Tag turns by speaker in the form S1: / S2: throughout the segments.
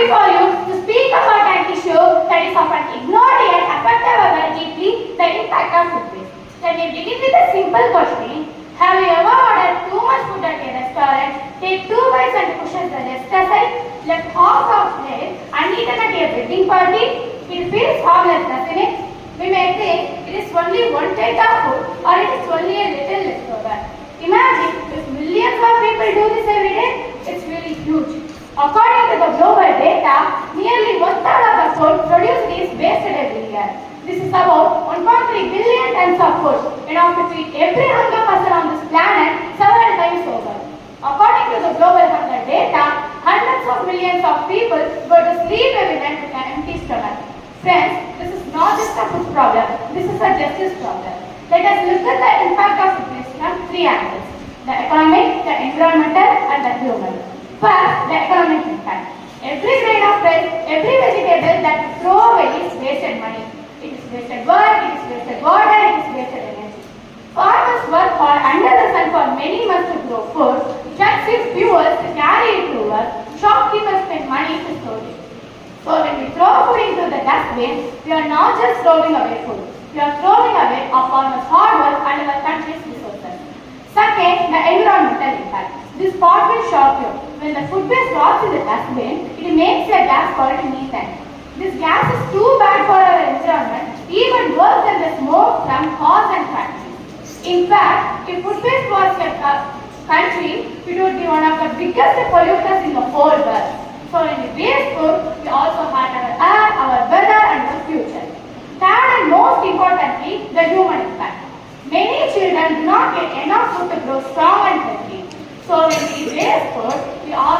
S1: before you to speak about an issue that is often ignored yet affects our deeply, the impact of food waste. Let me begin with a simple question. Have you ever ordered too much food at a restaurant, take 2 bites and pushes the rest aside, left half of plate uneaten at a wedding party? It feels harmless, doesn't it? We may think it is only one plate of food or it is only a little leftover. Imagine if millions of people do this every day, it's really huge. According to the global data, nearly 1/3 of the food produced is wasted every year. This is about 1.3 billion tons of food, enough to feed every hungry person on this planet several times over. According to the global hunger data, hundreds of millions of people go to sleep every night with an empty stomach. Friends, this is not just a food problem, this is a justice problem. Let us look at the impact of food waste from 3 angles: the economic, the environmental and the human. First, the economic impact. Every grain of rice, every vegetable that we throw away is wasted money. It is wasted work, it is wasted water, it is wasted energy. Farmers work hard under the sun for many months to grow food, trucks use fuels to carry it to work, shopkeepers spend money to store it. So when we throw food into the dustbin, we are not just throwing away food, we are throwing away our farmers' hard work and our country's resources. Second, the environmental impact. This part will shock you. When the food waste drops in the dustbin, it makes a gas called methane. This gas is too bad for our environment, even worse than the smoke from cars and factories. In fact, if food waste was a country, it would be one of the biggest polluters in the whole world. So when we waste food, we also hurt our air, our weather and our future. Third and most importantly, the human impact. Many children do not get enough food to grow strong and healthy. So when we waste food, we are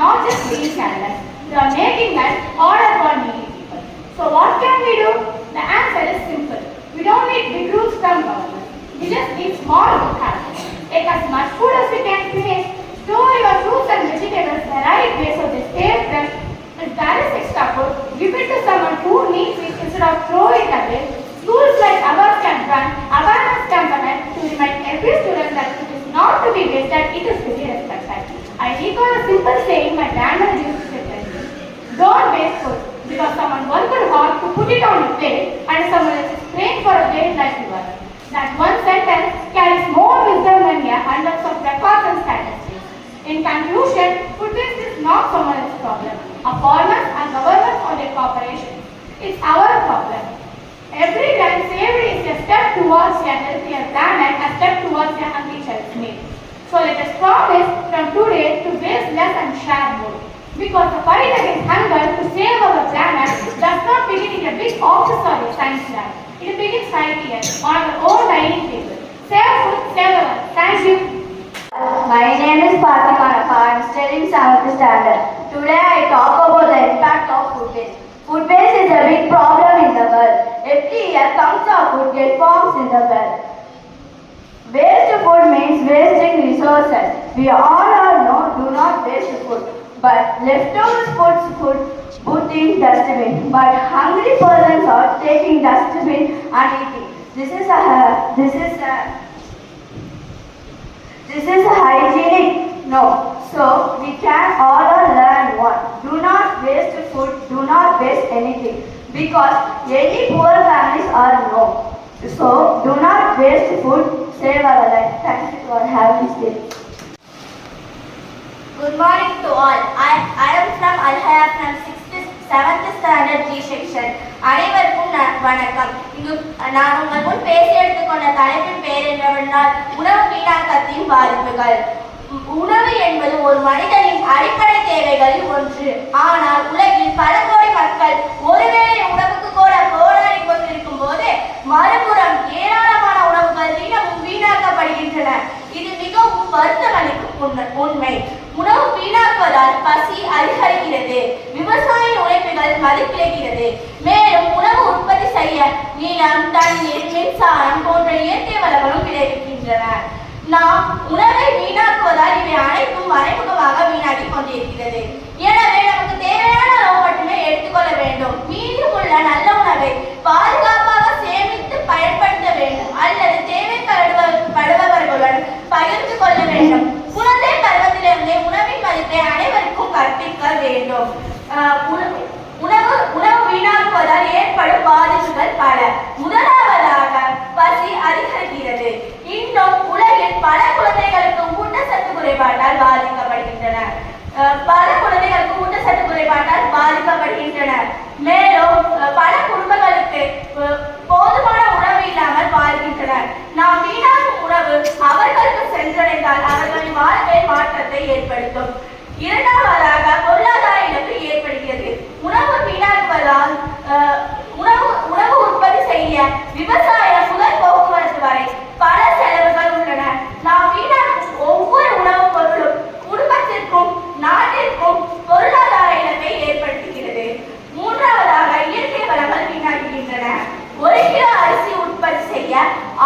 S1: not just being careless. We are making life harder for needy people. So what can we do? The answer is simple. We don't need big rules from government. We just need small good habits. Take as much food as we can finish. Store your fruits and vegetables the right way so they stay fresh. If there is extra food, give it to someone who needs it instead of throwing it away. Schools like ours can run awareness campaigns to remind every student that it is not to be wasted, it is to be respected. I recall a simple saying my grandmother used to say, don't waste food because someone worked hard to put it on your plate and someone else is praying for a plate like yours. That one sentence carries more wisdom than hundreds of records and statistics. In conclusion, food waste is not someone else's problem. Our farmers and governments or their corporations. It's our problem. Every gram saved is a step towards a healthier planet, a step towards a hungry child's meal. So let us promise from today to waste less and share more. Because the fight against hunger to save our planet does not begin in a big office or a science lab. It begins right here on our own dining table. Save food, save our. Thank you.
S2: My name is Fatima. I am studying 7th standard. Today I talk about the impact of food waste. Food waste is a big problem in the world. Every year tons of food get formed in the world. Waste food means wasting resources. We all know do not waste food. But leftover food put in dustbin. But hungry persons are taking dustbin and eating. This is hygienic? No. So we can all learn one. Do not waste food. Do not waste anything. Because any poor families are no. So do not waste food. Save our life. Thank you for having this day.
S3: Good morning to all. I am from Al-Haya from 7th standard G section. அனைவருக்கும் வணக்கம். இங்கு நான் உங்கள் முன் பேசி எடுத்துக்கொண்ட தலைப்பின் பெயர் என்னவென்றால் உணவு வீணாக்கத்தின் பாதிப்புகள். உணவு என்பது ஒரு மனிதனின் அடிப்படை தேவைகளில் ஒன்று. ஆனால் உலகில் பல கோடி மக்கள் ஒருவேளை உணவுக்கு கூட போராடி கொண்டிருக்கும் போது மறுபுறம் ஏராளமான உணவுகள் தினமும் வீணாக்கப்படுகின்றன. இது மிகவும் வருத்தமளிக்கும் உண்மை. உணவு வீணாக்குவதால் பசி அதிகரிக்கிறது, விவசாய உழைப்புகள் மதிப்பிழக்கிறது. மேலும் உணவு உற்பத்தி செய்ய நிலம், தண்ணீர், மின்சாரம் போன்ற இயற்கை வளங்களும் விளைவிக்கின்றன. நாம் உணவை வீணாக்குவதால் இவை அனைத்தும் மறைமுகமாக வீணாக்கி கொண்டிருக்கிறது. எனவே நமக்கு தேவையான அளவு மட்டுமே எடுத்துக்கொள்ள வேண்டும். மீதமுள்ள நல்ல உணவை பாதுகாப்பாக சேமித்து பயன்படுத்த வேண்டும் அல்லது தேவைப்படுபவர்களுடன் பகிர்ந்து கொள்ள வேண்டும். குழந்தை பருவத்திலிருந்தே உணவின் மதிப்பை அனைவருக்கும் கற்பிக்க வேண்டும். உணவு வீணாக்குவதால் ஏற்படும் பாதிப்புகள் பல. முதலாவதாக பசி அதிகரிக்கிறது. இன்னும் உலகில் பல குழந்தைகளுக்கு ஊட்டச்சத்து குறைபாட்டால் பாதிக்கப்படுகின்றன. மேலும் பல குடும்பங்களுக்கு போதுமான உணவு இல்லாமல் வாழ்கின்றனர். நாம் வீணாக்கும் உணவு அவர்களுக்கு சென்றடைந்தால் அவர்களின் வாழ்க்கையில் மாற்றத்தை ஏற்படுத்தும். இரண்டாவதாக பொருளாதார இழப்பு ஏற்படுகிறது. உணவு வீணாக்குவதால் உணவு உற்பத்தி செய்ய விவசாயம் முதல் போக்குவரத்து வரை பல செலவுகள் உள்ளன. நாம் வீணாக்கும் ஒவ்வொரு உணவுப் பொருளும் குடும்பத்திற்கும் நாட்டிற்கும் பொருளாதார இழப்பை ஏற்படுத்துகிறது. மூன்றாவதாக இயற்கை வளங்கள் வீணாகின்றன. 1 கிலோ அரிசி உற்பத்தி செய்ய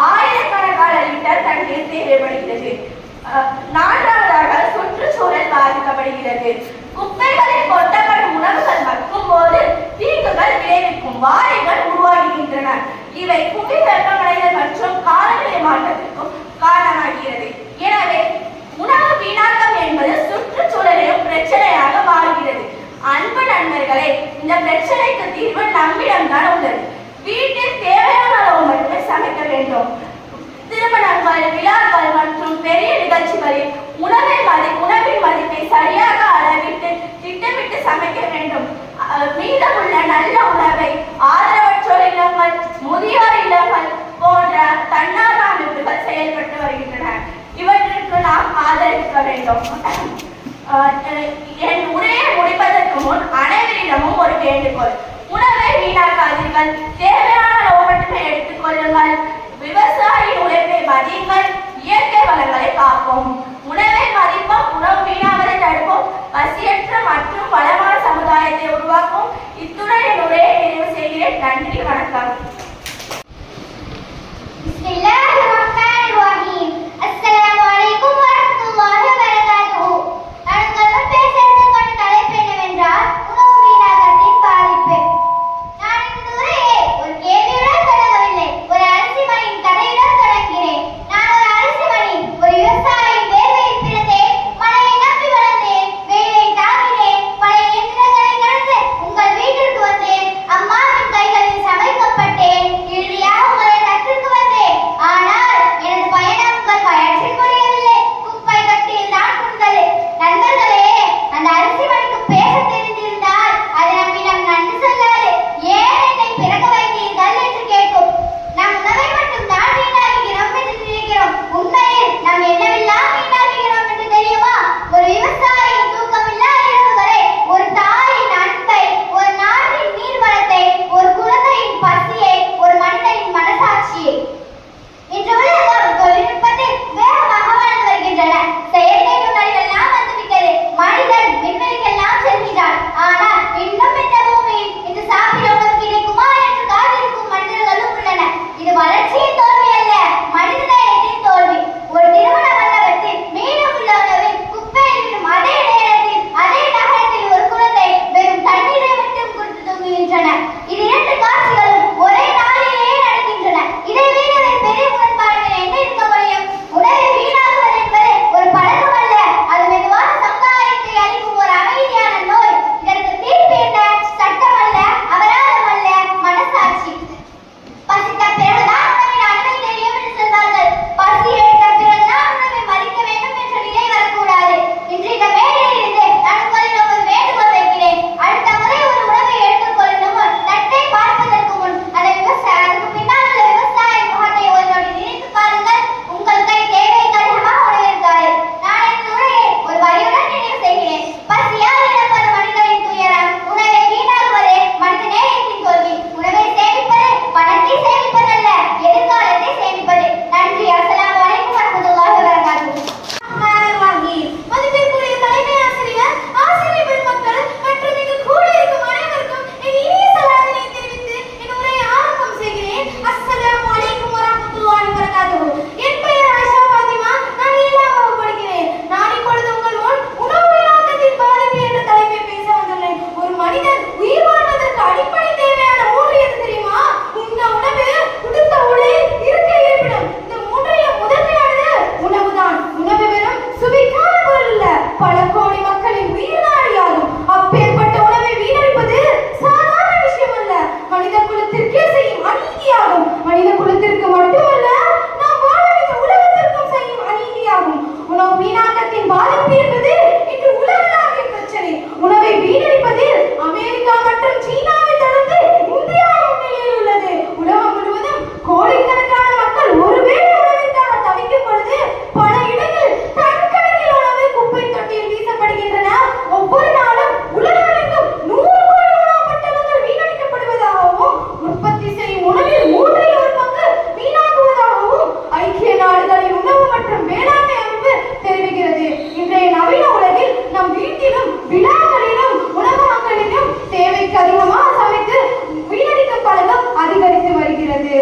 S3: ஆயிரக்கணக்கான லிட்டர் தண்ணீர் தேவைப்படுகிறது. நான்காவதாக சுற்றுச்சூழல் பாதிக்கப்படுகிறது. குப்பைகளில் கொட்டப்படும் உணவுகள் மக்கும் போது தீங்குகள் விளைவிக்கும் வாயுகள் உருவாகின்றன. இவை புவி வெப்பமடைதல் மற்றும் காலநிலை மாற்றத்திற்கும் காரணமாகிறது. எனவே உணவு வீணாக்கம் என்பது சுற்றுச்சூழலையும் பிரச்சனையாக மாறுகிறது. அன்பு நண்பர்களே, இந்த பிரச்சனைக்கு தீர்வு நம்மிடம்தான் உள்ளது. வீட்டில் தேவையான அளவு மட்டுமே சமைக்க வேண்டும். திருமணங்கள், விழாக்கள் மற்றும் பெரிய நிகழ்ச்சிகளில் உணவின் மதிப்பை சரியாக அளவிட்டு திட்டமிட்டு சமைக்க வேண்டும். மீதமுள்ள நல்ல உணவை ஆதரவற்றோர் இல்லங்கள், முதியோர் இல்லங்கள் போன்ற தன்னார்வ அமைப்புகள் செயல்பட்டு வருகின்றன. இவற்றிற்கு நாம் ஆதரிக்க வேண்டும். என் உரையை முடிப்பதற்கு முன் அனைவரிடமும் ஒரு வேண்டுகோள். உணவை வீணாக்காதீர்கள். தேவையான அளவு மட்டுமே எடுத்துக் கொள்ளுங்கள். விவசாயியின் உழைப்பை மதியுங்கள். இயற்கை வளங்களை காப்போம். உணவை மதிப்போம். உணவு வீணாவதை தடுப்போம். பசியற்ற மற்றும் வளமான சமுதாயத்தை உருவாக்கும். இத்துடன் என் உரையை நிறைவு செய்கிறேன். நன்றி, வணக்கம்.
S4: அஸ்ஸலாமு அலைக்கும் வரஹ்மத்துல்லாஹி வபரகாத்துஹு. நான் உங்களிடம் பேச எடுத்துக்கொண்ட தலைப்பு என்னவென்றால் உணவு வீணாக்கத்தின் பாதிப்பு. நான் இந்த உரையை ஒரு கேள்வியுடன் தொடங்கவில்லை, ஒரு அரிசி மணியின் கதையுடன் தொடங்கினேன். நான் ஒரு அரிசி மணி, ஒரு விவசாயியின் வேர்வையில் பிறந்தேன், மழையை நம்பி வளர்ந்தேன், வெயிலை தாங்கினேன், மழையை
S1: வீணடிப்பதில் அமெரிக்கா மற்றும் சீனாவை தொடர்ந்து இந்தியா முன்னிலையில் உள்ளது. உலகம் முழுவதும் கோடிக்கணக்கான மக்கள் ஒருவேளை உணவிற்காக தவிக்கும் பொழுது பல இடங்களில் டன்கணக்கில் உணவு குப்பை தொட்டியில் வீசப்படுகின்றன. ஒவ்வொரு நாளும் உலகமெங்கும் 100 கோடி உணவு பண்டங்கள் வீணடிக்கப்படுவதாகவும் உற்பத்தி செய்யும் உணவில் 1/3 பங்கு வீணாகுவதாகவும் ஐக்கிய நாடுகளின் உணவு மற்றும் வேளாண்மை அமைப்பு தெரிவிக்கிறது. இன்றைய நவீன உலகில் நம் வீட்டிலும் விழாக்களிலும் உணவகங்களிலும் தேவைக்கு அதிகமாக சமைத்து வீணடிக்கும் பழக்கம் அதிகரித்து வருகிறது.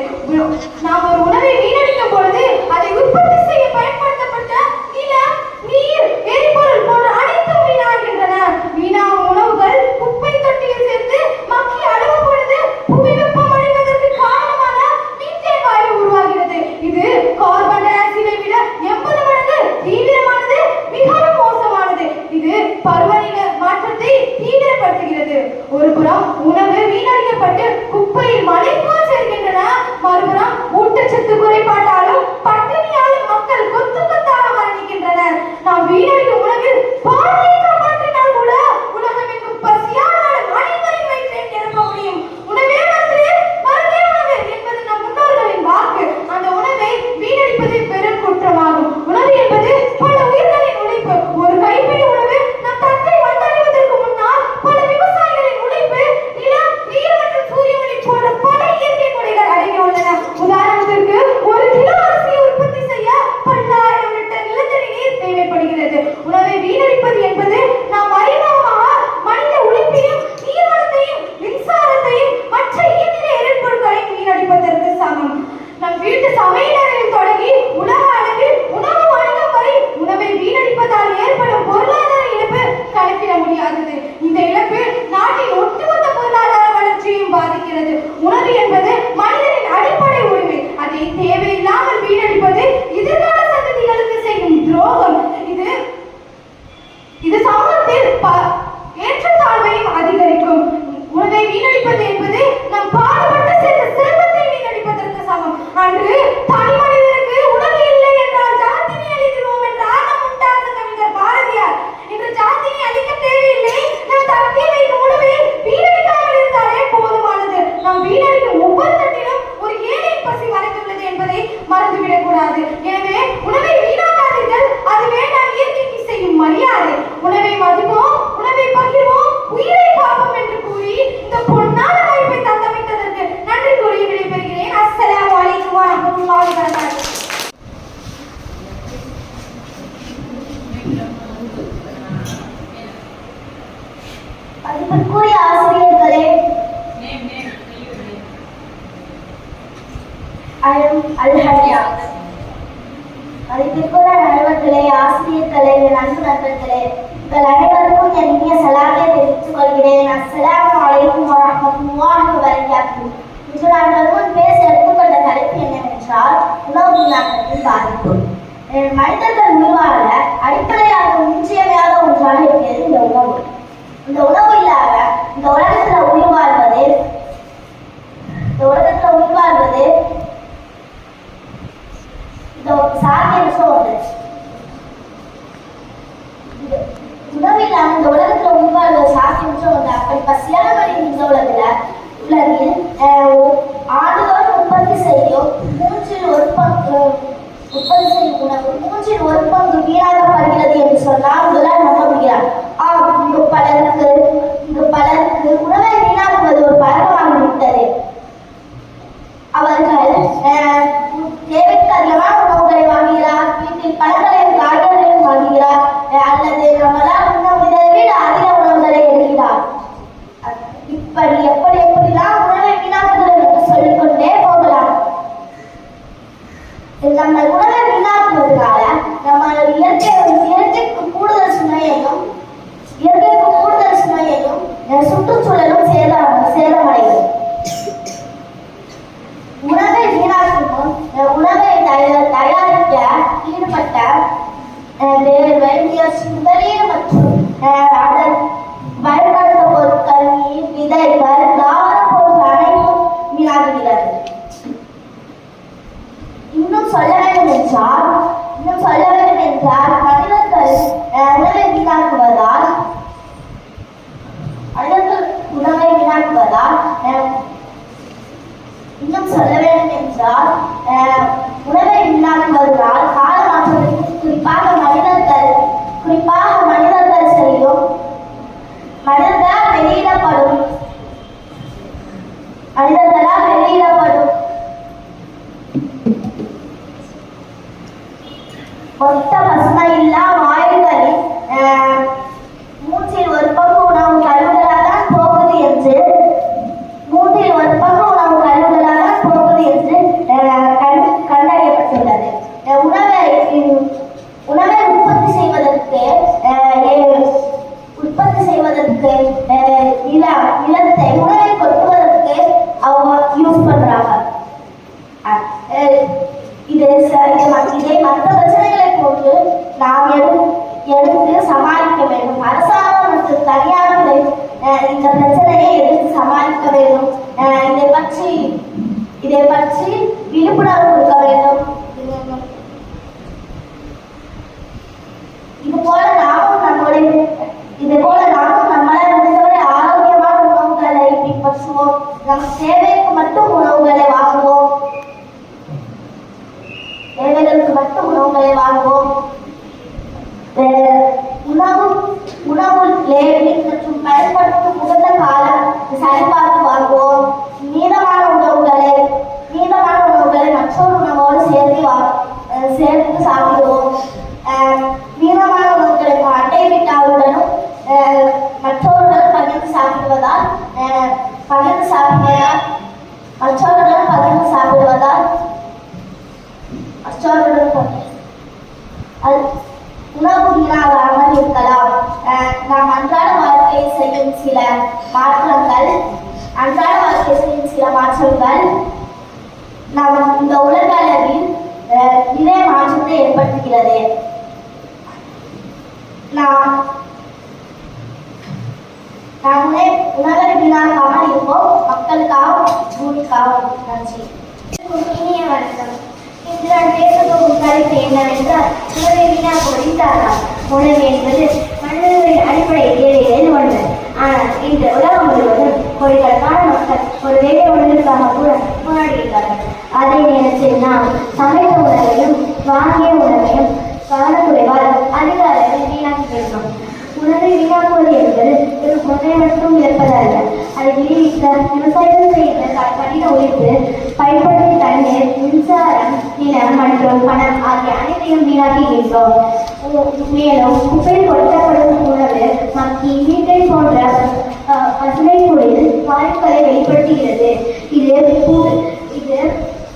S1: நாம் ஒரு உணவை வீணடிக்கும் பொழுது அதை உற்பத்தி செய்ய பயன்படுத்தப்பட்ட நிலம், நீர், எரிபொருள் போன்ற அனைத்தும் வீணாகின்றன. வீணாகும் உணவுகள் குப்பை தொட்டியில் சேர்த்து மக்கி அளவு பொழுது புவி வெப்பமடைவதற்கு காரணமான மீத்தேன் வாயு உருவாகிறது. இது கார்பன் டை ஆக்சைடை விட 80 மடங்கு தீவிரமானது, மிகவும் மோசமானது. இது பருவநிலை மாற்றத்தை தீவிரப்படுத்துகிறது. ஒரு புறம் உணவு வீணடிக்கப்பட்டு குப்பையில் மலைப்போல் சேர்க்கின்றன, மறுபுறம் ஊட்டச்சத்து குறைபாட்டாலும் பட்டினியாலும் மக்கள் கொத்து கொத்தாக மரணிக்கின்றனர். நாம் வீணடிக்கும் உணவில் பாதியை காப்பாற்றினால் கூட உலகமெங்கும் பசியால் அனைவரின் வயிற்றை நிரப்ப முடியும். உணவே மருந்தே, மருந்தே உணவு என்பது நம் முன்னோர்களின் வாக்கு. அந்த உணவை வீணடிப்பது பெரும் குற்றமாகும். உணவு என்பது பல உயிர்களின் உழைப்பு. ஒரு கைப்பிடி உணவு நம் தட்டை வந்தடைவதற்கு முன்னால் பல விவசாயிகளின் உழைப்பு, நிலம், நீர் மற்றும் சூரிய ஒளி போன்ற பல இயற்கை முறைகள் அடங்கியுள்ளன. உதாரணத்திற்கு ஒரு கிலோ அரிசியை உற்பத்தி செய்ய 10,000 லிட்டர் நிலத்தடி நீர் தேவைப்படுகிறது. உணவை வீணடிப்பது என்பது நாம் அறிமுகமாக மனித உழைப்பையும் நீர்வளத்தையும் மின்சாரத்தையும் மற்ற இயற்கை எரிபொருட்களையும் வீணடிப்பதற்கு சமம். நம் வீட்டு சமையலறையில் தொடங்கி உலக அளவில் உணவு வழங்கும் வரை உணவை வீணடிப்பதால் ஏற்படும் பொருளாதார இழப்பு கணக்கிட முடியாதது. இந்த இழப்பு நாட்டின் ஒட்டுமொத்த பொருளாதார வளர்ச்சியையும் பாதிக்கிறது. உணவு என்பது மனிதனின் அடிப்படை உரிமை. அதை தேவையில்லாமல் வீணடிப்பது எதிர்கால சந்ததிகளுக்கு செய்யும் துரோகம். இது சமூகத்தில் ஏற்றத்தாழ்வையும் அதிகரிக்கும். உணவை வீணடிப்பது என்பது நம் பாடுபட்டு சேர்ந்த செல்வத்தை வீணடிப்பதற்கு சமம். அன்று தனி மனிதனுக்கு உணவு இல்லை என்றால் ஜாத்தினை அளிக்கிறோம் என்றார் நம் முட்டாத கவிஞர் பாரதியார். இன்று ஜாத்தினை அளிக்க தேவையில்லை, நம் தட்டில் வைக்கும் உணவை வீணடிக்காமல் இருந்தாலே போதுமானது. நாம் வீணடிக்கும் ஒவ்வொரு தட்டிலும் ஒரு ஏழை பசி மறைந்துள்ளது என்பதை மறந்துவிடக் கூடாது. எனவே உணவை வீணாக்காதீர்கள், அதுவே நாம் இயற்கைக்கு செய்யும் மரியாதை. உணவை மதிப்போம், உணவை பகிர்வோம், உயிரை காப்போம் என்று கூறி இந்த பொன்னான வாய்ப்பை தந்தமைத்ததற்கு நன்றி கூறி விடைபெறுகிறேன். அஸ்ஸலாமு அலைக்கும் வரஹ்மத்துல்லாஹி வபரகாத்துஹு.
S4: மதிப்பிற்குரிய ஆசிரியர்களே, அல்ஹம்துலில்லா. மதிப்பிற்குரிய நண்பர்களே, ஆசிரியர்களே, என் அன்பு நண்பர்களே, உங்கள் அனைவருக்கும் என் இனிய சலாத்தை தெரிவித்துக் கொள்கிறேன். அஸ்ஸலாமு அலைக்கும் வரஹ்மத்துல்லாஹி வபரகாத்துஹு. இன்று நான் முன் பேச எடுத்துக்கொண்ட தலைப்பு என்னவென்றால் உணவு வீணாக்கத்தின் பாதிப்பு. மனிதர்கள் உருவாக அடிப்படையாக இன்றியமையாத ஒன்றாக இருக்கிறது இந்த உணவு. இந்த உணவு இல்லாத இந்த உலகத்துல உயிர் வாழ்வது இந்த சாத்தியமற்ற ஒன்று. உணவு இல்லாம இந்த உலகத்துல உயிர் வாழ்வது சாத்தியமற்ற ஒன்று. அப்படி பசியான இந்த உலகில் ஆண்டுதோறும் உற்பத்தி செய்யும் உணவு 1/3 பங்கு வீணாக்கப்படுகிறது என்று சொன்னால் முதலால் நம்ப முடியாது. இங்கு பலருக்கு உணவை வீணாக்குவது ஒரு பழக்கமாகிவிட்டது. அவர்கள் தேவைக்கு அதிகமான உணவுகளை வாங்குகிறார், வீட்டில் பழங்களையும் காய்கறிகளையும் வாங்குகிறார், அல்லது நம்மளால் இதை விட அதிக உணவுகளை எடுக்கிறார். இப்படி எப்படிலாம் உணவை வீணாக்குகிறது என்று சொல்லிக்கொண்டே போகலாம். நம்ம உணவை வீணாக்குவதனால நம்ம இயற்கைக்கு கூடுதல் சுமையையும் சுற்றுச்சூழலும் சேதமடையும். உணவை வீணாக்கும் உணவை தயாரிக்க ஈடுபட்ட முதலீடு மற்றும் அதன் பயன்படுத்த பொருட்கள், நீர், விதைகள், தாவரம் போன்ற அனைத்தும் வீணாகிறது. இன்னும் சொல்ல வேண்டும் என்றால் மனிதர்கள் உணவை வீணாக்குவதால்
S3: இன்னும் சொல்ல வேண்டும் என்றால் உணவை வீணாக்குவதால் கால மாற்றத்திற்கு குறிப்பாக மனிதர்கள் செய்யும் மனிதர்களால் வெளியிடப்படும் மொத்த பசுமை இல்லா வாயுகளில் மூன்றில் ஒரு பங்கு உணவு கழிவுகளாக போகுது என்று கண்டறியப்பட்டுள்ளது. உணவை உற்பத்தி செய்வதற்கு நிலத்தை உணவை கொட்டுவதற்கு அவங்க யூஸ் பண்றாங்க. இதை மற்ற பிரச்சனைகளை போட்டு நாம் எடுத்து சமாளிக்க வேண்டும். அரசாங்கம் மற்றும் தனியார் துறை இந்த பிரச்சனையை எடுத்து சமாளிக்க வேண்டும். இதை பற்றி விழிப்புணர்வு கொடுக்க வேண்டும். இதுபோல நாமும் நம்மளால் முடிந்தவரை ஆரோக்கியமான உணவுகளை பின்பற்றுவோம். நம் தேவைக்கு மட்டும் உணவுகளை வாங்குவோம். உணவு லேபிள் மற்றும் பயன்படுத்தும் உகந்த காலம் சரிபார்த்து வாங்குவோம். மீதமான உணவுகளை மற்றொரு உணவோடு சேர்த்து சாப்பிடுவோம். மீதமான உணவுகளை அட்டை விட்டாவுடனும் மற்றவர்களுடன் பகிர்ந்து சாப்பிடுவதால் உணவு வீணாகாமல் இருக்கலாம். நாம் அன்றாட வாழ்க்கையில் செய்யும் சில மாற்றங்கள் நாம் இந்த உலக அளவில் நிறைய மாற்றத்தை ஏற்படுத்துகிறது. உணவை வீணாகாமல் இருப்போம். மக்களுக்காகவும் பூமிக்காகவும். நன்றி.
S4: இனிய வணக்கம். இன்று நான் பேசப்போகும் தலைப்பு என்னவென்றால் உணவை வீணாக்குவதின் தாக்கம். உணவு என்பது மனிதர்களின் அடிப்படை தேவைகளில் ஒன்று. ஆனால் இன்று உலகம் முழுவதும் கோடிக்கணக்கான மக்கள் ஒரு வேலை உணவிற்காக கூட போராடுகிறார்கள். அதே நேரத்தில் நாம் சமைத்த உணவையும் வாங்கிய உணவையும் கவனக்குறைவால் அதிக அளவில் வீணாக்கி வருகிறோம். உணவை வீணாக்குவது என்பது ஒரு பொருளை மட்டும் இழப்பதல்ல. அதை விளைவிக்க விவசாயம் செய்த கடின உழைப்பு, பயன்படுத்திய தண்ணீர், மின்சாரம், நிலம் மற்றும் பணம் ஆகிய அனைத்தையும் வீணாக்குகின்றோம். மேலும் குப்பையில் கொட்டப்படும் உணவு மக்கி மீட்டை போன்ற பசுமைக்குழில் வாயுக்களை வெளிப்படுத்துகிறது. இது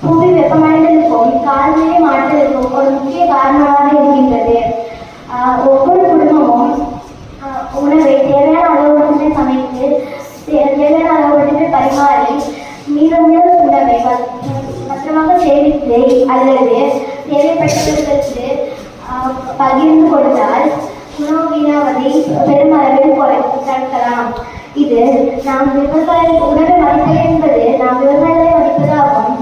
S4: புவி வெப்பமடைதலுக்கும் காலநிலை மாற்றத்திற்கும் ஒரு முக்கிய காரணமாக இருக்கின்றது. ஒவ்வொரு குடும்பமும் உணவை தேவையான அளவு மட்டுமே சமைத்து தேவையான அளவு மட்டுமே பரிமாறி மீதமுள்ள உணவை பத்திரமாக சேமித்து அல்லது தேவைப்பட்டவர்களுக்கு பகிர்ந்து கொடுத்தால் உணவு வீணாவதை பெருமளவில் தடுக்கலாம். இது நாம் உணவை மதிப்பது என்பது நாம் விவசாயத்தை மதிப்பதாகும்,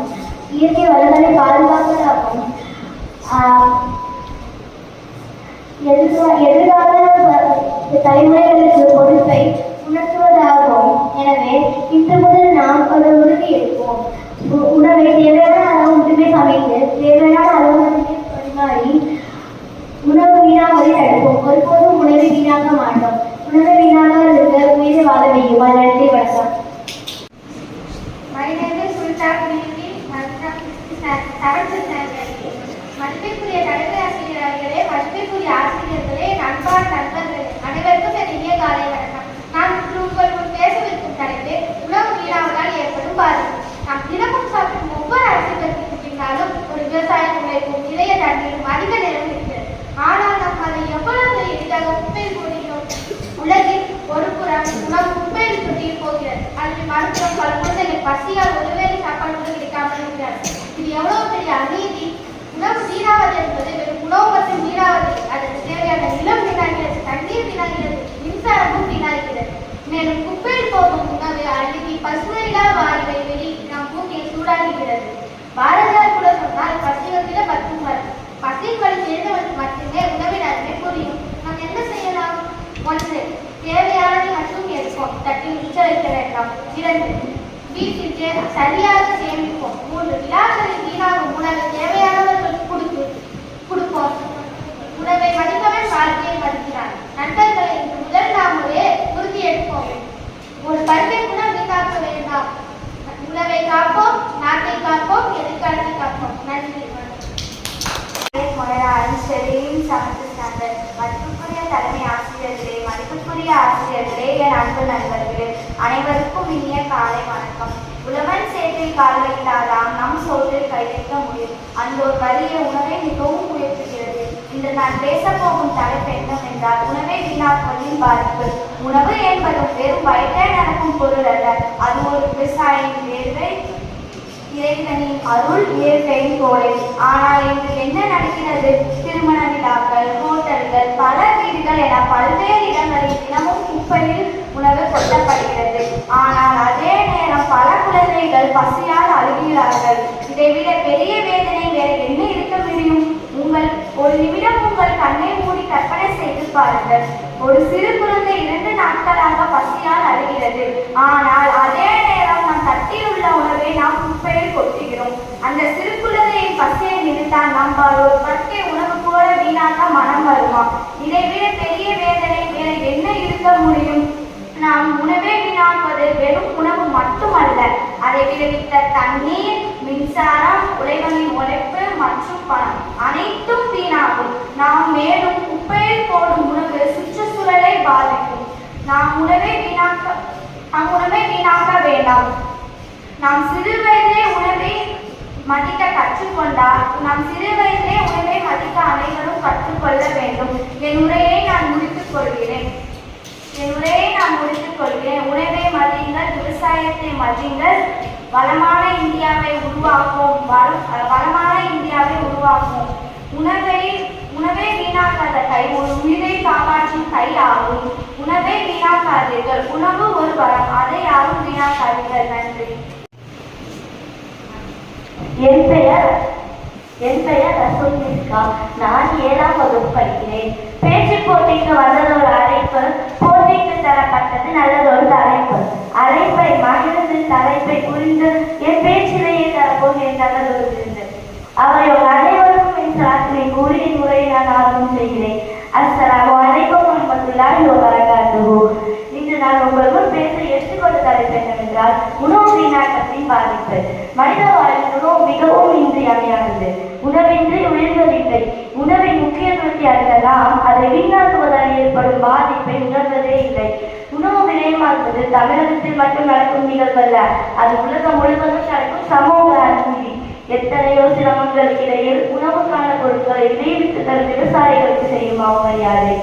S4: இயற்கை வளங்களை பாதுகாப்பதாகும், எதிர்கால தலைமுறைகளுக்கு பொறுப்பை உணர்த்துவதாகும். எனவே இன்று முதல் நாம் ஒரு உறுதி எடுப்போம். உணவை தேவையான அளவு மட்டுமே சமைத்து தேவையான அளவு மட்டுமே பரிமாறி உணவு வீணாவதை தடுப்போம். ஒருபோதும் உணவை வீணாக்க மாட்டோம். உணவை வீணாக உயிரை வாழ வைக்கும். நன்றி. வணக்கம்.
S1: My name is Sultan Nidhi. மதிப்பிற்குரிய தலைமை ஆசிரியர்களே, மதிப்பிற்குரிய ஆசிரியர்களே, நண்பர்களே, அனைவருக்கும் என் இனிய காலை வணக்கம். நான் உங்கள் முன் பேசவிருக்கும் தலைப்பு உணவு வீணாவதால் ஏற்படும் பாதிப்பு. நாம் தினமும் சாப்பிடும் ஒவ்வொரு அரிசிகளுக்கு பின்னாலும் ஒரு விவசாய உழைப்பும் நிறைய தண்ணீரும் அதிக நேரம் இருக்கிறது. ஆனால் நாம் அதை எவ்வளவு எளிதாக குப்பையில் போடுகிறோம். உலகில் ஒரு புறம் உணவு குப்பையில் கொட்டியில் போகிறது. அதில் மறுபுறம் பல குழந்தைகள் பசியால் ஒருவேளை சாப்பாடு கூட கிடைக்காமல் இருக்கிறார்கள். இது எவ்வளவு பெரிய அநீதி. உணவு வீணாவது என்பது வெறும் உணவு மற்றும் வீணாவது. அதற்கு தேவையான நிலம் வீணாகிறது, தண்ணீர் வீணாகிறது, மின்சாரமும் வீணாகிறது. மேலும் குப்பையில் போகும் உணவு அழுகி பசுமையில்லா வாயுவை வெளியிட்டு நம் பூமியை சூடாகிறது. பாரதியார் கூட சொன்னால் பசிவத்தில பத்துமாறு. பசியின் வழி தெரிந்தவனுக்கு மட்டுமே உணவின் அருமை புரியும். நாம் என்ன செய்யலாம்? 1. தேவையானது மட்டும் எடுப்போம், தட்டில் மிச்சம் வைக்க வேண்டாம். 2.
S4: வீட்டிற்கு சரியாக சேமிப்போம். 3 விழாக்களில் வீணாகும் உணவை தேவையானவர்களுக்கு கொடுப்போம். உணவை மதிப்பவன் வாழ்க்கையை மதிக்கிறான். நண்பர்களை இன்று முதல் நாம் ஒரு உறுதி எடுப்போம். ஒரு பருவை கூட வீணாக்க வேண்டாம். உணவை காப்போம், நாட்டை காப்போம், எதிர்காலத்தை காப்போம். நன்றி.
S2: மதிப்புக்குரிய தலைமை ஆசிரியர்களே, மதிப்புக்குரிய ஆசிரியர்களே, என் அன்பு நண்பர்களே, அனைவருக்கும் இனிய காலை வணக்கம். உழவன் சேற்றில் கால் வைத்தாதான் நம் சோற்றில் கை வைக்க முடியும். அந்த ஒரு வறிய உணவை மிகவும் உயர்த்துகிறது. இன்று நான் பேசப் போகும் தலைப்பு என்னவென்றால் உணவை வீணாக்குவதின் பாதிப்பு. உணவு என்பது வெறும் வயிற்றை நடக்கும் பொருள் அல்ல. அது ஒரு விவசாயியின் வேர்வை, இறைவனின் அருள், இயற்கையின் கோடை. ஆனால் இன்று என்ன நடக்கிறது? திருமண விழாக்கள், ஹோட்டல்கள், பல வீடுகள் என பல்வேறு இடங்களில் தினமும் குப்பையில் உணவு கொட்டப்படுகிறது. ஆனால் அதே நேரம் பல குழந்தைகள் பசியால் அழுகிறார்கள். இதைவிட பெரிய வேதனை வேறு என்ன இருக்க முடியும்? ஒரு நிமிடம் உங்கள் கண்ணை மூடி கற்பனை செய்து பாருங்கள். ஒரு சிறு குழந்தை 2 நாட்களாக பசியால் அழுகிறது. ஆனால் அதே நேரம் நம் தட்டில் உள்ள உணவை நாம் குப்பையில் கொட்டுகிறோம். அந்த சிறு குழந்தையின் பசியை நிறுத்தால் நம்பால் ஒரு பற்கை உணவு கூட வீணாக்க மனம் வருமா? இதைவிட பெரிய வேதனை வேறு என்ன இருக்க முடியும்? நாம் உணவை வீணாக்குவது வெறும் உணவு மட்டுமல்ல, அதை விளைவித்த தண்ணீர், மின்சாரம், உழைவனின் உழைப்பு மற்றும் பணம் அனைத்தும் வீணாகும். நாம் மேலும் குப்பையில் போடும் உணவு சுற்றுச்சூழலை பாதிக்கும். நாம் உணவை வீணாக்க வேண்டாம். நாம் சிறு வயதிலே உணவை மதிக்க கற்றுக்கொண்டால் அனைவரும் கற்றுக்கொள்ள வேண்டும். என் உரையை நான் முடித்துக் கொள்கிறேன். உணவை மதியுங்கள், விவசாயத்தை மதியுங்கள், வளமான இந்தியாவை உருவாக்குவோம். உணவை வீணாக்காத கை ஒரு உயிரை காப்பாற்றும் கை ஆகும். உணவை வீணாக்காதீர்கள். உணவு ஒரு வரம், அதை யாரும் வீணாக்காதீர்கள். நன்றி.
S5: என் பெயர் ரசூல் மிஸ்கா. நான் 7ஆம் வகுப்பு படிக்கிறேன். பேச்சு போட்டிக்கு வந்ததொரு அழைப்பு, போட்டிக்கு தரப்பட்டது நல்லதொரு தலைப்பு. அழைப்பை மகிழ்ந்து தலைப்பை புரிந்து என் பேச்சிலேயே தரப்போகிறேன் நல்லதொரு விருந்து. அவர்கள் அனைவருக்கும் என் சாத்தினை கூறி என் உரையை நான் ஆரம்பம் செய்கிறேன். அஸ்ஸலாமு அலைக்கும் வரஹ்மத்துல்லாஹி வபரகாத்துஹு. இன்று நான் உங்கள் முன் பேச எடுத்துக்கொண்ட தலைப்பு என்னவென்றால் உணவு வீணாக்கத்தின் பாதிப்பு. மனித வாழ்வில் உணவு மிகவும் இன்றியமையானது. உணவின்றி உயர்வதில்லை. உணவின் முக்கியத்துவத்தை அறிந்த நாம் அதை வீணாக்குவதால் ஏற்படும் பாதிப்பை உணர்வதே இல்லை. உணவு விரயமாக்குவது தமிழகத்தில் மட்டும் நடக்கும் நிகழ்வல்ல, அது உலகம் முழுவதும் நடக்கும் சமூக அநீதி. எத்தனையோ சிரமங்களுக்கு இடையில் உணவுக்கான பொருட்களை விளைவித்து தரும் விவசாயிகளுக்கு செய்யும் அவமரியாதை.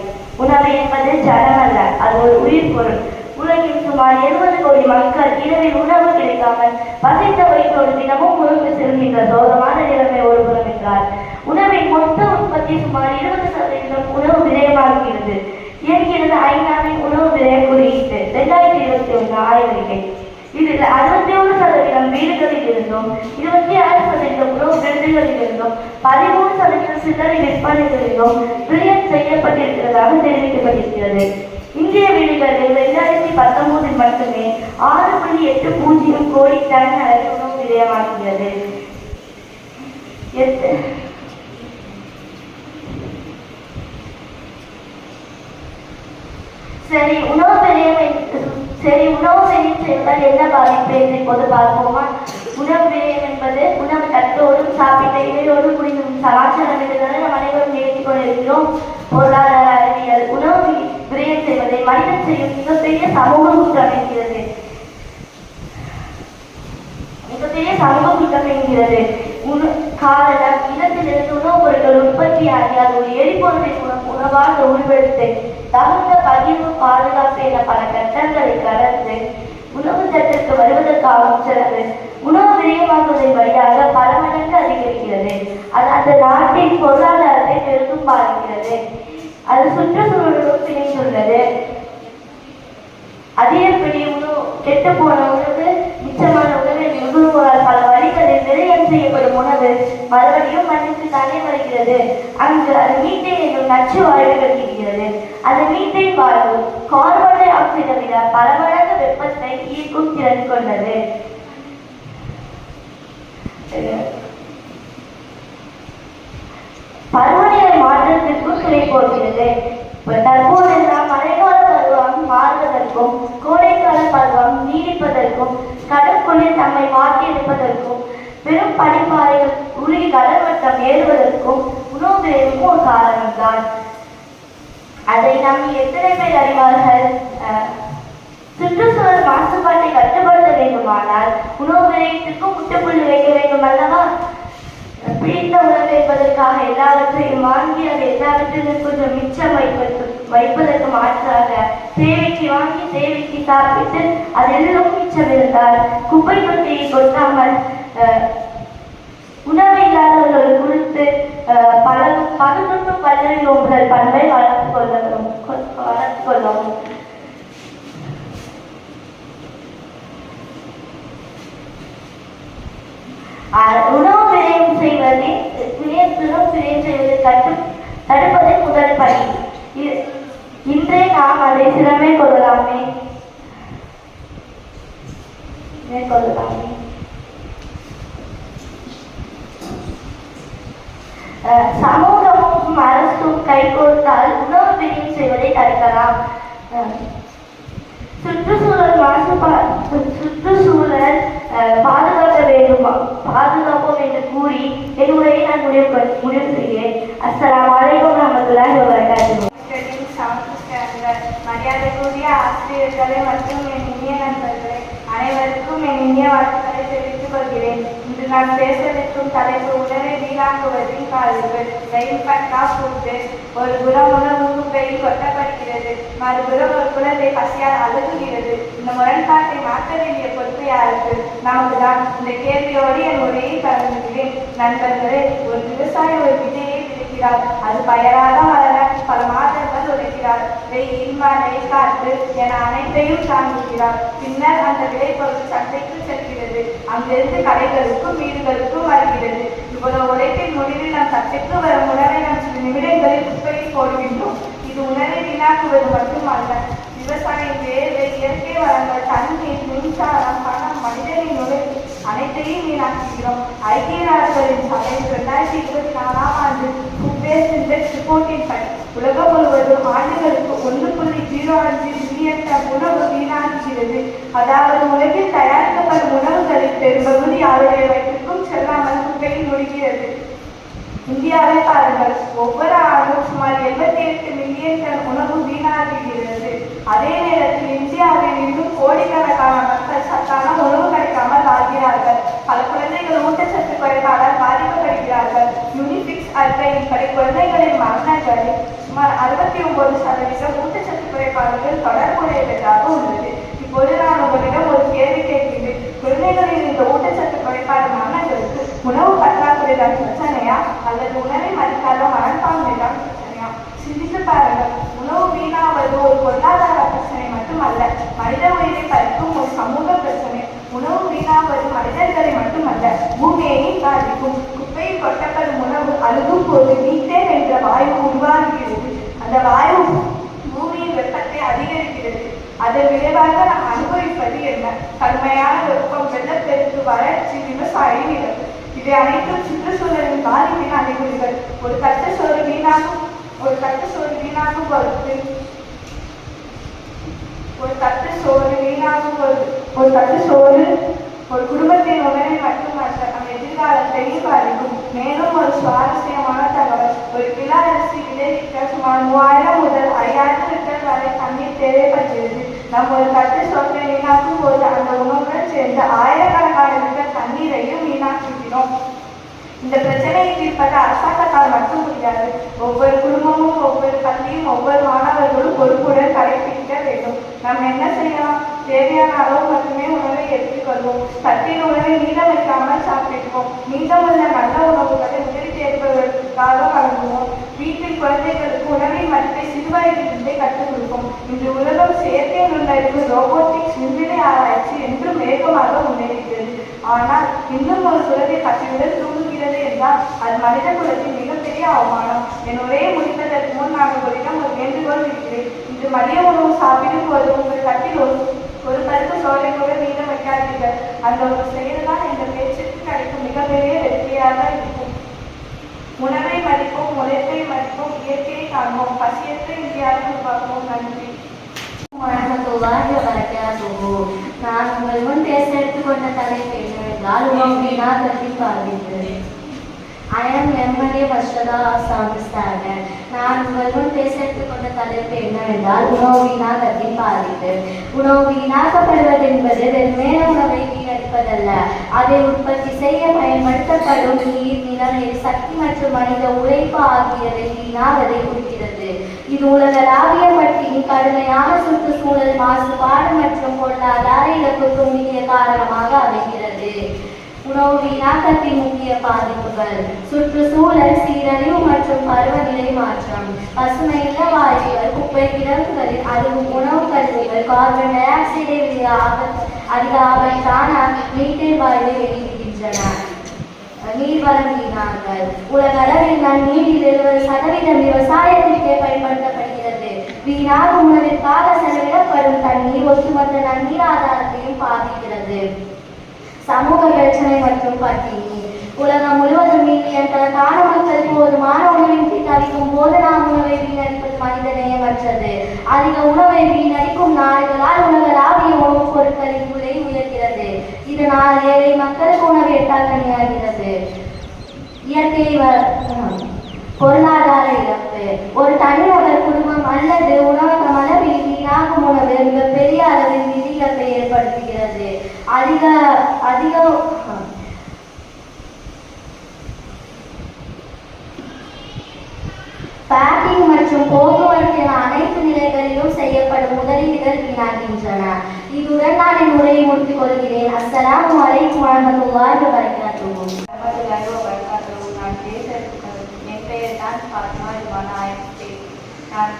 S5: உணவு என்பது ஜனம் அல்ல, அது ஒரு உயிர் பொருள். உலகில் சுமார் 70 கோடி மக்கள் இரவில் உணவு கிடைக்காமல் பசித்த வயிற்றோடு தினமும் முழுங்கு செல்கின்ற சோகமான நிலைமை ஒருபுறம் என்றார். உணவின் மொத்த உற்பத்தி சுமார் 20% உணவு விரயமாகிறது என்கிறது ஐநாவின் உணவு விரய குறியீட்டு 2021 ஆய்வறிக்கை. இதில் 61% வீடுகளில் இருந்தும் 26% உணவு விருதுகளில் இருந்தும் 13% சில்லறை விற்பனைகளிலும் விரயம் செய்யப்பட்டிருக்கிறதாக தெரிவிக்கப்பட்டிருக்கிறது. இந்திய வீடுகளில் 2019 மட்டுமே 6.80 கோடி டன் அளவில் உணவு விரயமாகிறது. உணவு விரயம் செய்வதால் என்ன பாதிப்பு என்று இப்போது பார்ப்போமா? உணவு விரயம் என்பது உணவு தட்டோடும் சாப்பிட்ட இடையோடு குடிக்கும் சமாச்சாரம் என்பதை நம் அனைவரும் நிகழ்த்திக் கொண்டிருக்கிறோம். பொருளாதார அறிவியல் உணவு விரயம் செய்வதை மனிதன் செய்யும் மிகப்பெரிய சமூக குற்றம் என்கிறது. காரணம், இனத்திலிருந்து உணவுப் பொருட்கள் உற்பத்தியாகி அது ஒரு எரிபொருளை உணவாக உருவெடுத்து தகுந்த பகிர்வு, பாதுகாப்பு என பல கட்டங்களை கடந்து உணவு தட்டிற்கு வருவதற்காகவும் செலவு உணவு விரயமாக்குவதன் வழியாக பல மடங்கு அதிகரிக்கிறது. அது அந்த நாட்டின் பொருளாதாரத்தை பெரிதும் பாதிக்கிறது. அது சுற்றுச்சூழலுடன் பிணைந்துள்ளது. அதிகப்படி உணவு, கெட்டு போன உணவு, மிச்சமான உணவை நுகர்வோரால் பல வழிகளில் விரயம் செய்யப்படும் உணவு மறுபடியும் மண்ணுக்கு தானே வருகிறது. அங்கு அது மீத்தேன் என்னும் நச்சு வாய்வு கிடைக்கிறது. அது மீத்தேன் வாய்வு கார்பன் டை ஆக்சைடை விட பல மடங்கு வெப்பத்தை ஈர்க்கும் திறன் கொண்டது. பருவநிலை மாற்றத்திற்கும் துணை போகிறது. தற்போதெல்லாம் மழைக்கால பருவம் மாறுவதற்கும் கோடைக்கால பருவம் நீடிப்பதற்கும் கடற்குளிர் நம்மை மாற்றியிருப்பதற்கும் பெரும் பனிப்பாறைகள் உருகி கடல் மட்டம் ஏறுவதற்கும் உணவு விளைவும் ஒரு காரணம்தான். அதை நம் எத்தனை பேர் அறிவார்கள்? சுற்றுச்சூழல் மாசுபாட்டை கட்டுப்படுத்த வேண்டுமானால் உணவு விளையத்திற்கும் முட்டுப்புள்ளி வைக்க வேண்டும் அல்லவா? பிடித்த உணவு என்பதற்காக எல்லாவற்றையும் வாங்கி அது எல்லாவற்றிலும் கொஞ்சம் மிச்சம் வைப்பதற்கு மாற்றாக தேவைக்கு வாங்கி தேவைக்கு சாப்பிட்டு அதெல்லாம் மிச்சம் இருந்தால் குப்பை தொட்டியை கொட்டாமல் உணவு இல்லாதவர்கள் குறித்து பகுத்தும் பல்வேறு ஓம்புதல் பண்பை வளர்த்து கொள்ளவும். உணவு விரயம் செய்வதை தடுப்பதே முதல் பணி. இன்றே நாம் அதை சிறமே கொள்ளலாமே. சமூகமும் அரசும் கைகோர்த்தால் உணவு விரயம் செய்வதை தடுக்கலாம். சுற்றுச்சூழல் பாதுகாப்போம் என்று கூறி என் உரையை நான் முடிவு செய்கிறேன். அஸ்ஸலாமு அலைக்கும் வரஹ்மத்துல்லாஹி வபரகாத்துஹு.
S2: மரியாதைக்குரிய ஆசிரியர்களே மற்றும் என் இனிய நண்பர்களே, அனைவருக்கும் என் இனிய வாழ்த்துக்களை தெரிவித்துக் கொள்கிறேன். இன்று நான் பேசவிருக்கும் தலைப்பு உணவை வீணாக்குவதின் காரணங்கள். Impact of food waste. ஒரு புறம் உணவு குப்பையில் கொட்டப்படுகிறது, மறுபுறம் ஒரு குழந்தை பசியால் அழுகுகிறது. இந்த முரண்பாட்டை மாற்ற வேண்டிய பொறுப்பு யாருக்கு? நமக்கு தான். இந்த கேள்வியோடு என் உரையை தொடங்குகிறேன். நண்பர்களே, ஒரு விவசாயி ஒரு விதையை விதைக்கிறார். அது பயராக வளர பல மாதங்கள் உழைக்கிறார். வெயில், மழை, காற்று என அனைத்தையும் தாங்குகிறார். பின்னர் அந்த விளைபொருள் சந்தைக்கு செல்கிறது. அங்கிருந்து கடைகளுக்கும் வீடுகளுக்கும் வருகிறது. இவ்வளவு உழைப்பின் முடிவில் நம் சந்தைக்கு வரும் உணவை நாம் சில நிமிடங்களில் குப்பையில் போடுகின்றோம். இது உணவை வீணாக்குவது மட்டுமல்ல, விவசாயம், வேர்வை, இயற்கை வளங்கள், தண்ணீர், மின்சாரம், பணம், மனிதனின் உழைப்பு அனைத்தையும் வீணாக்குகிறோம். ஐக்கிய நாடுகளின் சபை 2024ஆம் ஆண்டு ஃபுட் வேஸ்ட் இண்டெக்ஸ் ரிப்போர்ட்டின் படி உலகம் முழுவதும் ஆண்டுகளுக்கு 1.05 பில்லியன் டன் உணவு வீணாகிறது. அதாவது உலகில் தயாரிக்கப்படும் உணவுகளில் பெரும்பகுதி யாருடைய வயிற்றுக்கும் செல்லாமல் குப்பையில் முடிகிறது. இந்தியாவை பாருங்கள், ஒவ்வொரு ஆண்டும் சுமார் 78 மில்லியன் டன் உணவு வீணாகிறது. அதே நேரத்தில் இந்தியாவில் இன்னும் கோடிக்கணக்கான மக்கள் சத்தான உணவு கிடைக்காமல் வாழ்கிறார்கள். பல குழந்தைகள் ஊட்டச்சத்து குறைபாடால் பாதிக்கப்படுகிறார்கள். யூனிபிக்ஸ் அறிக்கையின்படி குழந்தைகளின் மரணங்களில் சுமார் 69% ஊட்டச்சத்து குறைபாடுகள் தொடர்புடையதாக உள்ளது. இப்போது நான் உங்களிடம் ஒரு கேள்வி கேட்கிறேன். குழந்தைகளின் இந்த ஊட்டச்சத்து குறைபாடு மரணங்களுக்கு உணவு பற்றாக்குறை தான் பிரச்சனையா அல்லது உணவை மதிக்காத மனப்பான்மை தான் பிரச்சனையா? சிந்தித்து பாருங்கள். உணவு வீணாவது ஒரு பொருளாதார பிரச்சனை மட்டுமல்ல, மனித உயிரை பறிக்கும் ஒரு சமூக பிரச்சனை. உணவு வீணாவது மனிதர்களை மட்டுமல்ல, பூமியையும் பாதிக்கும். குப்பையில் கொட்டப்படும் உணவு அழுகும் போது மீத்தேன் என்ற வாயு உருவாகிறது. அந்த வாயு பூமியின் வெப்பத்தை அதிகரிக்கிறது. அதன் விளைவாக நாம் அனுபவிப்பது என்ன? கடுமையான வெப்பம், வெள்ளப்பெருக்கு, வறட்சி, விவசாய இழப்பு. இவை அனைத்தும் சுற்றுச்சூழலின் பாதிப்பின் அறிகுறிகள். ஒரு கட்டு சோறு வீணாகும் பொழுது ஒரு குடும்பத்தின் உணவை மட்டுமல்ல, நம் எதிர்காலத்தையும் பாதிக்கும். மேலும் ஒரு சுவாரஸ்யமான தகவல், ஒரு கிலோ அரிசி விளைவிக்க சுமார் 3000 முதல் 5000 லிட்டர் வரை தண்ணீர் தேவைப்படுகிறது. நாம் ஒரு கட்டு சோற்றை வீணாக்கும் போது அந்த உணவுடன் சேர்ந்து ஆயிரக்கணக்கான லிட்டர் தண்ணீரையும் வீணாக்குகிறோம். இந்த பிரச்சனையை தீர்ப்பது அரசாங்கத்தால் மட்டும் முடியாது. ஒவ்வொரு குடும்பமும், ஒவ்வொரு பள்ளியும், ஒவ்வொரு மாணவர்களும் பொறுப்புடன் கடைபிடிக்க வேண்டும். நாம் என்ன செய்யலாம்? தேவையான அளவு மட்டுமே உணவை எடுத்துக்கொள்வோம். தட்டில் உணவை மீதம் வைக்காமல் சாப்பிடுவோம். மீதமுள்ள நல்ல உணவுகளை உதவி தேர்ப்பதற்காக வழங்குவோம். வீட்டில் குழந்தைகளுக்கு உணவின் மதிப்பை சிறுவயதிலிருந்தே கற்றுக் கொடுப்போம். இன்று உலகம் செயற்கை நுண்ணறிவு, ரோபோட்டிக்ஸ், விண்வெளி ஆராய்ச்சி என்றும் வேகமாக முன்னேறுகிறது. ஆனால் இன்னும் ஒரு குழந்தை பசியுடன் தூங்குகிறது என்றால் அது மனித குலத்தின் மிகப்பெரிய அவமானம். என் உரையை முடிப்பதற்கு முன் நான் உங்களிடம் ஒரு வேண்டுகோள் இருக்கிறேன். இன்று மதிய உணவு சாப்பிடும் போது உங்கள் தட்டில் ஒரு பருப்பு சோறை கூட மீதம்
S5: படிக்காதீர்கள். அந்த ஒரு செயல் தான் இந்த பேச்சுக்கு கிடைக்கும் மிகப்பெரிய வெற்றியாக இருக்கும். உணவை மதிப்போம், உழைப்பை மதிப்போம், இயற்கையை காண்போம், பசியற்ற இந்தியாவை உருவாக்குவோம். நன்றி.
S2: வரஹ்மத்துல்லாஹி வபரகாத்துஹு. நான் உங்கள் முன் பேச எடுத்துக்கொண்ட தலைப்பு என்னவென்றால் உணவு வீணாக்கத்தை பாதிக்கிறது. I am Emily Vashada of 7th standard. நான் உங்கள் முன் பேச எடுத்துக்கொண்ட தலைப்பு என்னவென்றால் உணவு வீணாக்கத்தை பாதிக்கிறது. உணவு வீணாக்கப்படுவது என்பது வெறுமனே உணவை வீணடிப்பதல்ல, அதை உற்பத்தி செய்ய பயன்படுத்தப்படும் நீர், நிலம், எரிசக்தி மற்றும் மனித உழைப்பு ஆகியவை வீணாவதை குறிக்கிறது. இது உலகளாவிய பட்டினி, கடுமையான சுற்றுச்சூழல் மாசுபாடு மற்றும் பொருளாதார இழப்புக்கு முக்கிய காரணமாக அமைகிறது. உணவு வீணாக்கத்தின் முக்கிய பாதிப்புகள்: சுற்றுச்சூழல் சீரழிவு மற்றும் பருவநிலை மாற்றம், பசுமையில்ல வாயுகள், குப்பை கிடங்குகளில் அழிவும் உணவு கழிவுகள் கார்பன் டை ஆக்சைடை அதிக ஆபத்தான மீத்தேன் வாயுவை வெளியிடுகின்றன. நீர்வளம் வீணாக்கல்: உலகளவில் நன்னீரில் 70% விவசாயத்திற்கே பயன்படுத்தப்படுகிறது. வீணாகும் உணவிற்காக செலவிடப்படும் தண்ணீர் ஒட்டுமொத்த நன்னீர் ஆதாரத்தையும் பாதிக்கிறது. சமூக பிரச்சனை மற்றும் பட்டினி: உலகம் முழுவதும் மில்லியன் கணக்கான மக்கள் போதுமான உணவின்றி தவிக்கும் போது நாம் உணவை வீணடிப்பது மனிதநேயமற்றது. அதிக உணவை வீணடிக்கும் நாடுகளால் உலகளாவிய உணவுப் பொருட்களின் விலை உயர்கிறது. இதனால் ஏழை மக்களுக்கு உணவு எட்டாக்கணியாகிறது. இயற்கை பொருளாதார இழப்பு: ஒரு தனிநபர், குடும்பம் அல்லது உணவகம் அளவில் வீணாகும் உணவு மிகப்பெரிய அளவில் நிதி இழப்பை ஏற்படுத்துகிறது. பேக்கிங் மற்றும் போக்குவரத்து என அனைத்து நிலைகளிலும் செய்யப்படும் முதலீடுகள் வீணாகின்றன. இதுடன் நான் என் உரையை முடித்துக் கொள்கிறேன். அஸ்ஸலாமு அலைக்கும் வரஹ்மத்துல்லாஹி வபரகாத்துஹு.
S5: நான் பேச என் பெயர் தான் ஃபாத்திமா ரிவானா. நான்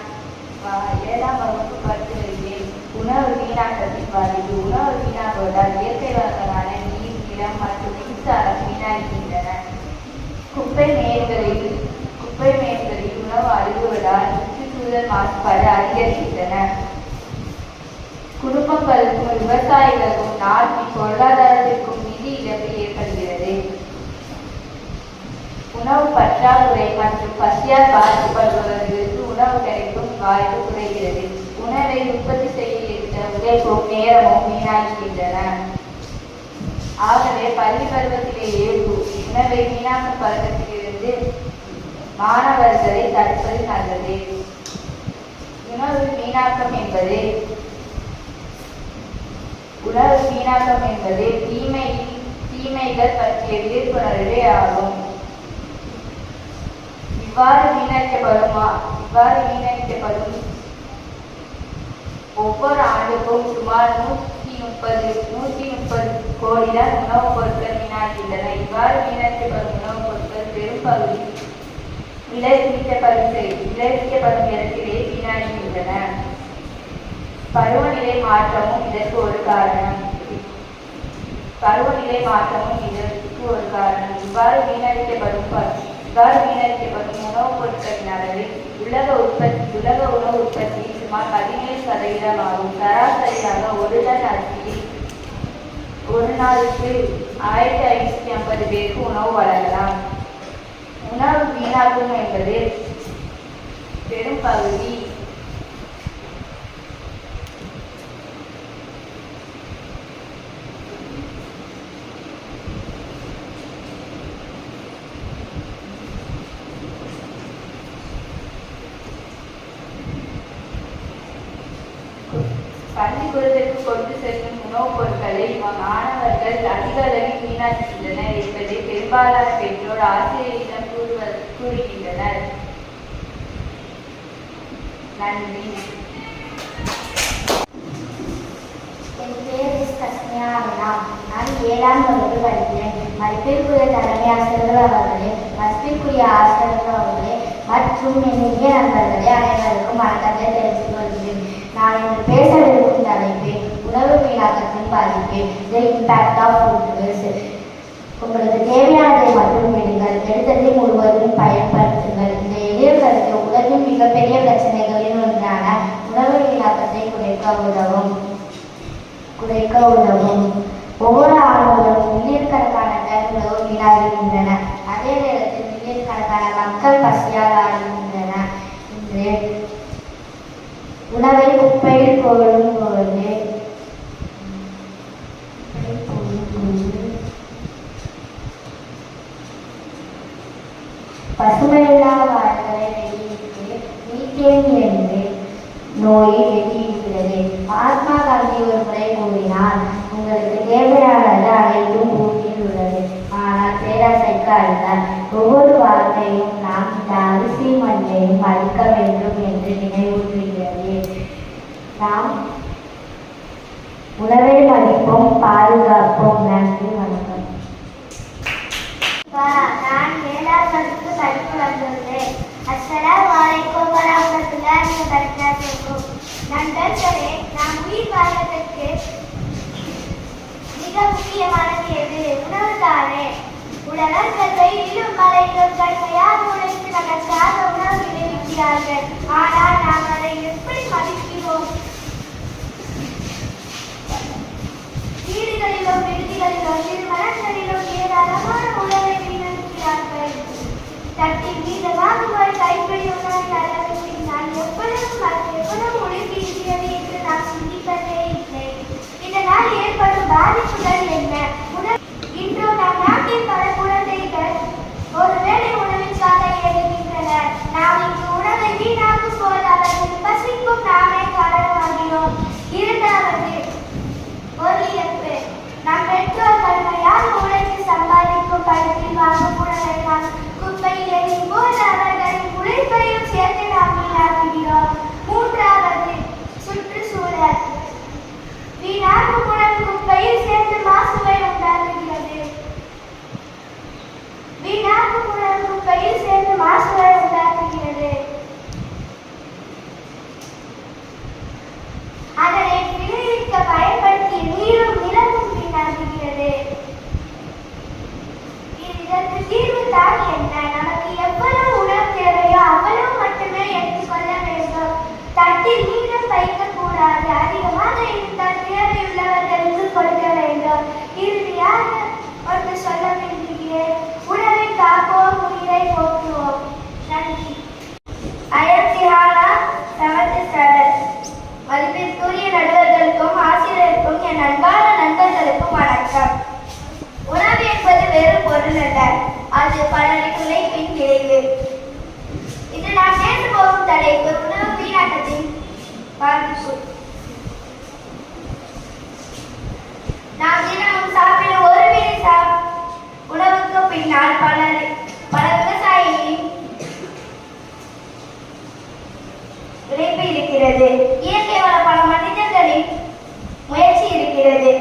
S5: 7ஆம் வகுப்பு படித்து வருகிறேன். உணவு வீணாக்கத்தின் பாதிப்பு: உணவு வீணாகுவதால் இயற்கை வளங்களான நீர், நிலம் மற்றும் மின்சாரம் வீணாகின்றன. குப்பை மேல்களில் உணவு அழுகுவதால் சுற்றுச்சூழல் மாசுபாடு அதிகரிக்கின்றன. குடும்பங்களுக்கும் விவசாயிகளுக்கும் நாட்டின் பொருளாதாரத்திற்கும் நிதி இழப்பு ஏற்படுகிறது. உணவு பற்றாக்குறை மற்றும் பசியால் பாதிக்கப்படுபவர்களுக்கு உணவு கிடைக்கும் வாய்ப்பு குறைகிறது. உணவை உற்பத்தி செய்ய எடுத்த உழைப்பும் நேரமும் வீணாகின்றன. ஆகவே பள்ளி பருவத்திலேயே உணவை வீணாக்கும் பழக்கத்திலிருந்து மாணவர்களை தடுப்பது நல்லது. உணவு வீணாக்கம் என்பது தீமைகள் பற்றிய விழிப்புணர்வே ஆகும். இவ்வாறு வீணடிக்கப்படும் ஒவ்வொரு ஆண்டுக்கும் சுமார் 130 கோடிதான் உணவுப் பொருட்கள் வீணாகின்றன. இவ்வாறு வீணடிக்கப்படும் உணவுப் பொருட்கள் பெரும் பகுதி விளைவிக்கப்படும் இடத்திலே வீணாகின்றன. பருவநிலை மாற்றமும் இதற்கு ஒரு காரணம். இவ்வாறு வீணடிக்கப்படும் உணவுப் பொருட்களின் அளவில் உலக உணவு உற்பத்தி சுமார் 17% ஆகும். சராசரியாக ஒரு டன் அரிசியில் ஒரு நாளுக்கு 1550 பேருக்கு உணவு வழங்கலாம். உணவு வீணாக்கும் என்பது பெரும் பகுதி பள்ளிக்கூடத்திற்கு கொண்டு செல்லும் உணவுப் பொருட்களை மாணவர்கள் அதிக அளவில் வீணாக்குகின்றனர் என்பதை பெரும்பாலான பெற்றோர் ஆசிரியரிடம் கூறுகின்றனர். நன்றி.
S2: என் பேர் எஸ். கஸ்மியா அமினா. நான் 7ஆம் வகுப்பு படிக்கிறேன். மதிப்பிற்குரிய தலைமை ஆசிரியர்கள் அவர்களே, மதிப்பிற்குரிய ஆசிரியர்கள் அவர்களே மற்றும் என் இந்திய நண்பர்களே, அனைவருக்கும் வணக்கத்தை தெரிவித்துக் கொள்கிறேன். நான் இன்று பேச விரும்பும் தலைப்பு உணவு வீணாக்கத்தின் பாதிப்பு, the impact of food waste. உங்களுக்கு தேவையானதை மட்டும் எடுங்கள், எடுத்ததை முழுவதும் பயன்படுத்துங்கள். இந்த எளிய கருத்து உலகின் மிகப்பெரிய பிரச்சனைகளில் ஒன்றான உணவு வீணாக்கத்தை குறைக்க உதவும்.
S4: குறைக்க உதவும். ஒவ்வொரு ஆண்டுகளும் மில்லியன் கணக்கான டன் உணவு வீணாகின்றன. அதே நேரத்தில் மில்லியன் கணக்கான மக்கள் பசியால் ஆடுகின்றன. இன்று உணவை குப்பையில் போடும்போது பசுமையில்லா வாயுகளை வெளியிட்டு மீத்தேன் என்று நோயை வெளியிடுகிறது. மகாத்மா காந்தி ஒரு முறை கூறினார், உங்களுக்கு தேவையானது அனைத்தும் பூமியில் உள்ளது, ஆனால் பேராசைக்கு அல்ல. ஒவ்வொரு வார்த்தையும் நாம் இந்த அரிசி மண்ணையும் மதிக்க வேண்டும் என்று நினைவூட்டுகிறது. நாம் உணவை மதிப்போம், பாதுகாப்போம். நன்றி, வணக்கம்.
S3: நான் 7ஆம் வகுப்பு படித்து வந்துள்ளேன். அஸ்ஸலாமு அலைக்கும் வரஹ்மத்துல்லாஹி வபரகாத்துஹு. நண்பர்களே, நாம் உயிர் வாழ்வதற்கு மிக முக்கியமானது எது? உணவு தானே. உழவர்கள் வெயிலும் மழையிலும் கடுமையாக உழைத்து நமக்காக உணவு விளைவிக்கிறார்கள். ஆனால் நாம் அதை எப்படி மதிக்கிறோம்? வீடுகளிலும் விடுதிகளிலும் திருமணங்களிலும் ஏராளமான உணவை வீணடிக்கிறார்கள். தட்டில் மீதமாக ஒரு கைப்பிடி உணவை அளவினால் எவ்வளவு உழைப்பு இருக்கிறது என்று நாம் சிந்திப்பதே இல்லை. இதனால் ஏற்படும் பாதிப்புகள் என்ன? இன்று நம் நாட்டில் பல குழந்தைகள் ஒருவேளை உணவிற்காக எழுகின்றனர். நாம் இங்கு உணவை வீணாக்கும் போது அவர்கள் பசிக்கும் நாமே காரணமாகிறோம். இரண்டாவது, ஒரு இழப்பு. நம் பெற்றோர்கள் கையால் உழைத்து சம்பாதிக்கும் பணத்தில் வாங்கும் உணவை நாம் குப்பையில் எறியும் போது அவர்களின் உழைப்பையும் சேர்த்து நாம் வீணாக்குகிறோம். மூன்றாவது, சுற்றுச்சூழல். வீணாகும் உணவு குப்பையில் சேர்த்து மாசுவை உண்டாக்குகிறது. வீணாகும் உணவு குப்பையில் சேர்த்து மாசுவை உண்டாக்குகிறது. அதனை விளைவிக்க பயன்படுத்திய நீரும் நிலமும் வீணாகுகிறது. இதற்கு தீர்வு தான் என்ன? நமக்கு எவ்வளவு உணவு தேவையோ அவ்வளவு மட்டுமே எடுத்துக்கொள்ள வேண்டும். தட்டில் மீண்டும் வைக்கக்கூடாது. அதிகமாக இருந்தால் தேவையுள்ளவர்களுக்கு கொடுக்க வேண்டும். இறுதியாக ஒன்று சொல்ல விரும்புகிறேன். உணவை காப்போம், உயிரை போற்றுவோம். நன்றி. மதிப்பிற்குரிய நடுவர்களுக்கும் ஆசிரியருக்கும் என் அன்பான நண்பர்களுக்கும் வணக்கம். உணவு என்பது வேறு பொருள் அல்ல, அது பலரின் உழைப்பின் விளைவு. இது நான் நேர்ந்து போகும் தலைப்பு உணவு வீணாக்கத்தின் பாதிப்பு. நாம் தினமும் சாப்பிடும் ஒரு வேளை உணவுக்கு பின்னால் பல விவசாயிகளின் உழைப்பு இருக்கிறது. இயற்கை வள பல மனிதர்களின் முயற்சி இருக்கிறது.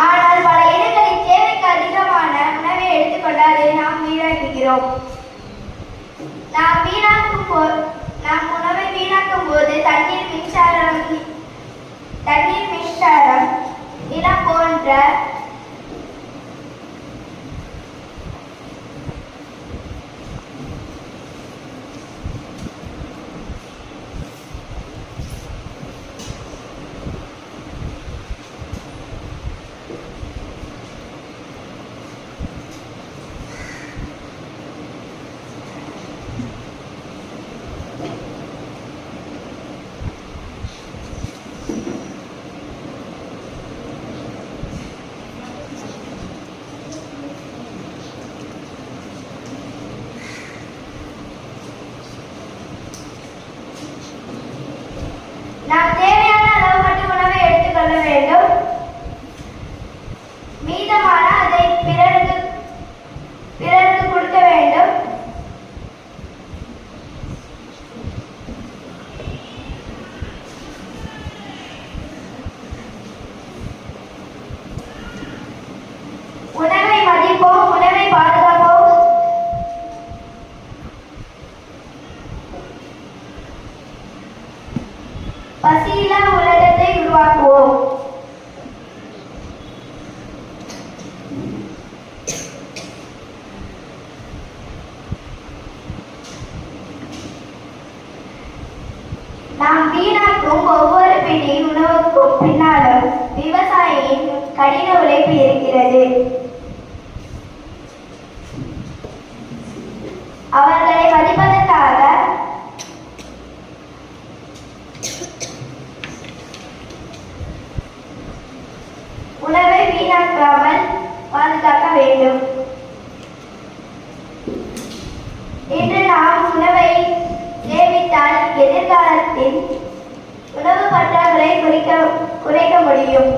S3: ஆனால் பல இடங்களில் தேவைக்கு அதிகமான உணவை எடுத்துக்கொண்டு அதை நாம் வீணாக்குகிறோம். நாம் உணவை வீணாக்கும் போது தண்ணீர், மின்சாரம், நிலம் போன்ற
S2: பாதுகாக்க வேண்டும். இன்று நாம் உணவை சேமித்தால் எதிர்காலத்தில் உணவு பற்றாக்குறை குறைக்க முடியும்.